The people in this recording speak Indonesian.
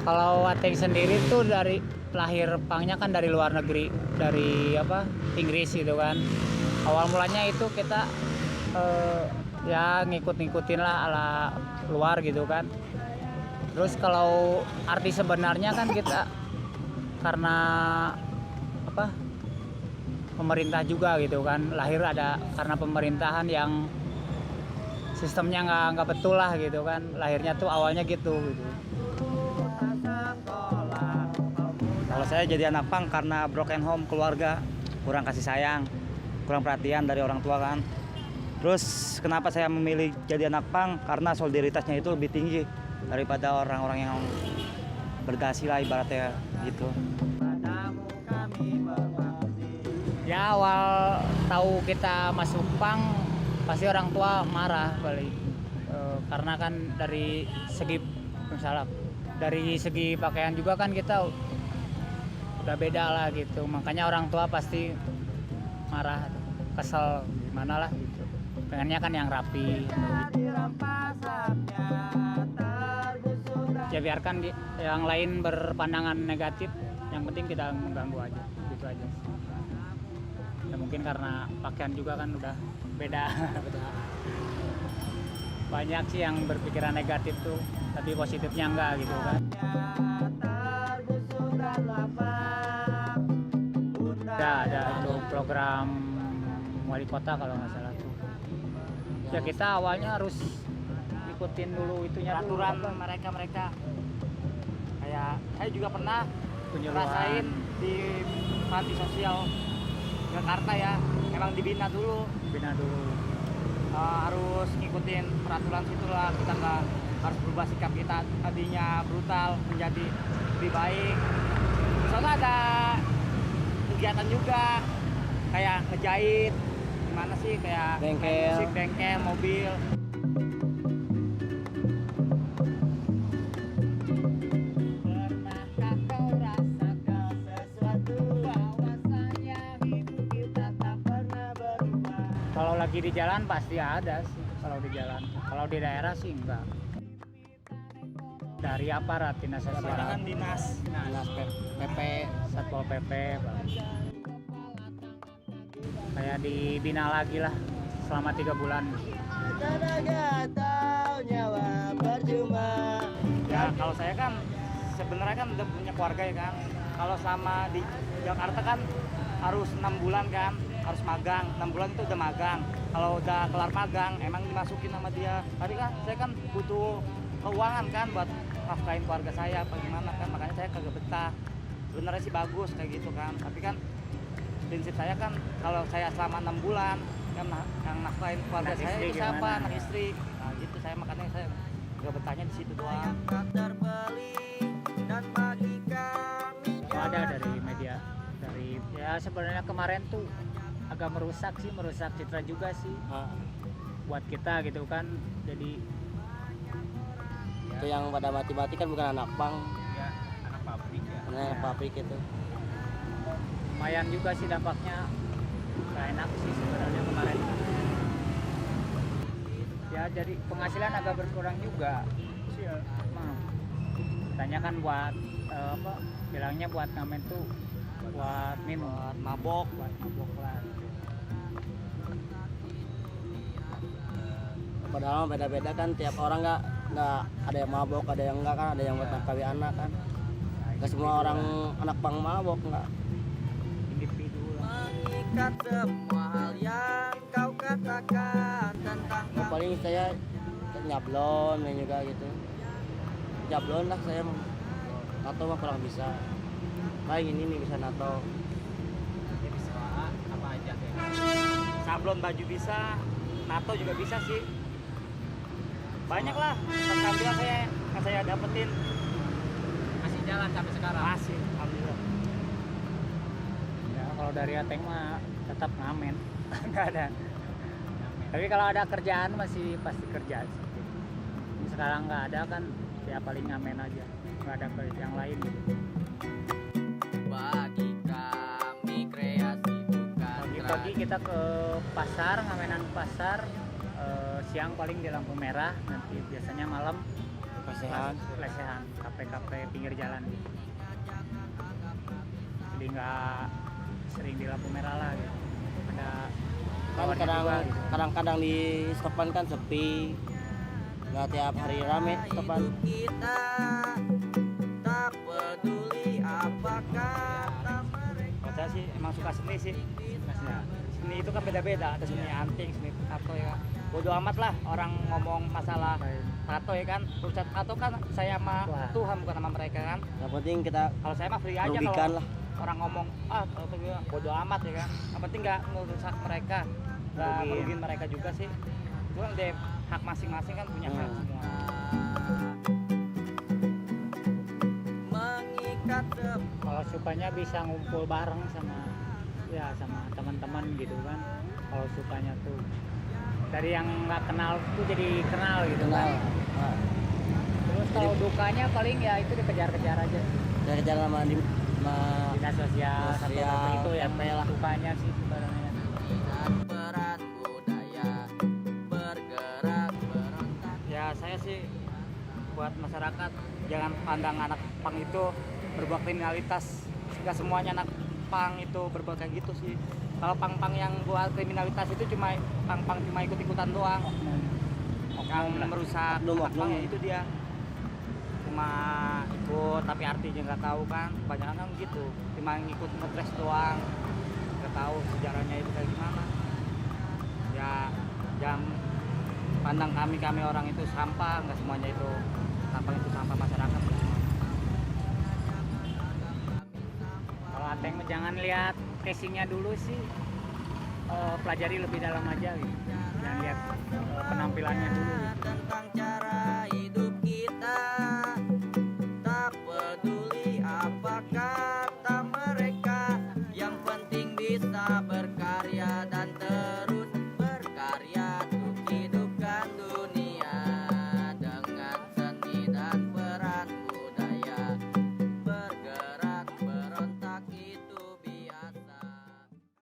Kalau Ateng sendiri tuh dari lahir pangnya kan dari luar negeri, dari Inggris gitu kan. Awal mulanya itu kita ya ngikut-ngikutin lah ala luar gitu kan. Terus kalau arti sebenarnya kan kita karena pemerintah juga gitu kan, lahir ada karena pemerintahan yang sistemnya nggak betul lah gitu kan, lahirnya tuh awalnya gitu. Kalau saya jadi anak pang karena broken home, keluarga kurang kasih sayang, kurang perhatian dari orang tua kan. Terus kenapa saya memilih jadi anak pang? Karena solidaritasnya itu lebih tinggi daripada orang-orang yang berdasi lah ibaratnya gitu. Ya awal tahu kita masuk pang pasti orang tua marah balik. Karena kan dari segi misalnya dari segi pakaian juga kan kita udah beda lah gitu, makanya orang tua pasti marah, kesel gimana lah gitu, pengennya kan yang rapi. Ya biarkan yang lain berpandangan negatif, yang penting tidak mengganggu aja, gitu aja. Ya mungkin karena pakaian juga kan udah beda. Banyak sih yang berpikiran negatif tuh, tapi positifnya enggak gitu kan. Ada itu program wali kota kalau nggak salah tuh. Ya kita awalnya harus ikutin dulu itunya Peraturan mereka. Kayak saya juga pernah ngerasain di panti sosial Jakarta ya, emang dibina dulu. Harus ngikutin peraturan situ lah, kita nggak harus berubah sikap kita tadinya brutal menjadi lebih baik. Soalnya ada kegiatan juga kayak ngejahit, gimana sih, kayak Bengkel. musik, bengkel, mobil. Pernahkah kau rasakan sesuatu bahwasanya hidup kita tak pernah berubah? Kalau lagi di jalan pasti ada sih, kalau di jalan. Kalau di daerah sih enggak. Dari aparat dinas sosial. Kan dinas PP, Satpol PP, kayak dibina lagi lah selama 3 bulan. Ya kalau saya kan sebenarnya kan udah punya keluarga ya kan. Kalau selama di Jakarta kan harus 6 bulan kan, harus magang. 6 bulan itu udah magang. Kalau udah kelar magang emang dimasukin sama dia. Tapi kan saya kan butuh keuangan kan buat nafkahin keluarga saya apa gimana kan, makanya saya kagak betah. Sebenarnya sih bagus kayak gitu kan, tapi kan prinsip saya kan kalau saya selama 6 bulan yang nafkahin keluarga Anak saya istri itu siapa? gimana? Anak istri. Nah gitu, saya makanya saya gak betahnya di situ doang. Itu ada dari media, dari ya sebenarnya kemarin tuh agak merusak citra juga sih buat kita gitu kan. Jadi itu yang pada mati-mati kan bukan anak pang, ya anak pabrik ya. anak pabrik itu. Lumayan juga sih dampaknya, gak enak sih sebenarnya kemarin. Ya jadi penghasilan agak berkurang juga. Tanya kan buat bilangnya buat ngamen tuh buat minum, Buat mabok. lah. Padahal beda-beda kan, tiap orang nggak ada yang mabok, ada yang enggak kan, ada yang buat nafkahi anak kan. Nggak semua orang anak pang mabok, nggak. Individu lah. Mengikat semua hal yang kau katakan tentang Nah, paling saya nyablon ya juga gitu. Nyablon lah saya mah. Nato mah kurang bisa. Paling ini nih bisa nato. Jadi apa aja kayak Sablon baju bisa, NATO juga bisa sih. Banyak lah keterampilan saya dapetin. masih jalan sampai sekarang. Masih, alhamdulillah. Ya, kalau dari Ateng mah tetap ngamen, nggak ada. Tapi kalau ada kerjaan masih pasti kerja sih. Sekarang nggak ada kan, ya paling ngamen aja, nggak ada kerja yang lain gitu. bagi kami kreasi bukan Pagi-pagi kita ke pasar, ngamenan pasar. Siang paling di lampu merah, nanti biasanya malam Pelecehan. pelecehan, kafe-kafe pinggir jalan gitu. Jadi nggak sering di lampu merah lah gitu. Ada Kan kawannya juga gitu. kadang-kadang di stopan kan sepi, nggak tiap hari rame stopan. Hidup kita tak peduli apa kata mereka. Kalau saya sih emang suka seni sih. Ya. Seni itu kan beda-beda, ada seni anting, seni tato ya. Bodo amat lah orang ngomong masalah tato ya kan. Urusan tato kan saya sama Wah. Tuhan bukan sama mereka kan. Yang penting kita Kalau saya mah free aja merugikan kalau lah. orang ngomong tato gue bodo amat ya kan. Yang penting nggak merusak mereka, nggak Merugiin. merugiin mereka juga sih. Itu kan deh hak masing-masing kan punya hak semua. Mengikat Kalau sukanya bisa ngumpul bareng sama teman-teman gitu kan. Kalau sukanya tuh dari yang nggak kenal tuh jadi kenal gitu Kenal. kan. Nah, Terus kalau dukanya paling ya itu dikejar-kejar aja. dari jalan sama Dinas sosial atau Sosial, apa itu yang MP lah. sukanya sih sebenarnya. dan peran budaya bergerak berontak. Ya saya sih buat masyarakat jangan pandang anak pang itu berbuat kriminalitas. Nggak semuanya anak pang itu berbuat kayak gitu sih. Kalau pang-pang yang buat kriminalitas itu cuma pang-pang cuma ikut-ikutan doang. Yang merusak Oknum, anak pang oknum. ya itu dia. Cuma ikut tapi artinya nggak tahu kan. Kebanyakan kan gitu. Cuma ngikut ngetres doang. Nggak tahu sejarahnya itu kayak gimana. Ya jangan pandang kami orang itu sampah, nggak semuanya itu sampah, itu sampah masyarakat. Kalau Ateng mah jangan lihat casingnya dulu sih, pelajari lebih dalam aja gitu. Jangan lihat penampilannya dulu.